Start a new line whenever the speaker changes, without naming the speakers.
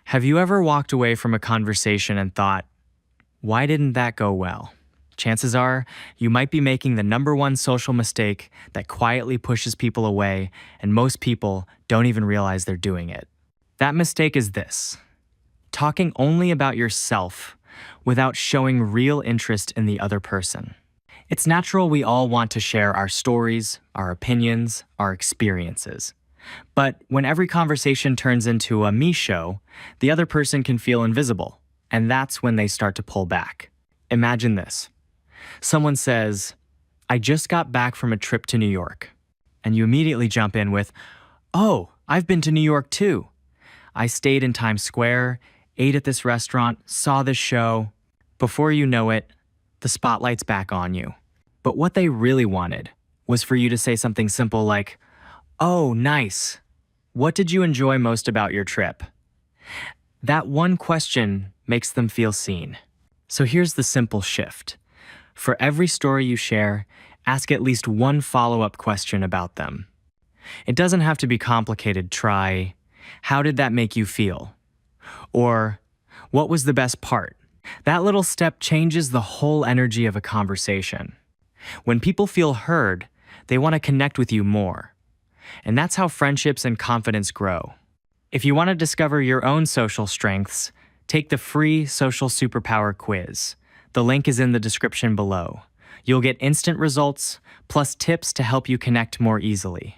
Have you ever walked away from a conversation and thought, why didn't that go well? Chances are you might be making the number one social mistake that quietly pushes people away, and most people don't even realize they're doing it. That mistake is this: talking only about yourself without showing real interest in the other person. It's natural we all want to share our stories, our opinions, our experiences. But when every conversation turns into a me show, the other person can feel invisible, and that's when they start to pull back. Imagine this. Someone says, "I just got back from a trip to New York." And you immediately jump in with, "Oh, I've been to New York too. I stayed in Times Square, ate at this restaurant, saw this show." Before you know it, the spotlight's back on you. But what they really wanted was for you to say something simple like, "Oh, nice. What did you enjoy most about your trip?" That one question makes them feel seen. So here's the simple shift. For every story you share, ask at least one follow-up question about them. It doesn't have to be complicated. Try, "How did that make you feel?" Or, "What was the best part?" That little step changes the whole energy of a conversation. When people feel heard, they want to connect with you more. And that's how friendships and confidence grow. If you want to discover your own social strengths, take the free Social Superpower quiz. The link is in the description below. You'll get instant results, plus tips to help you connect more easily.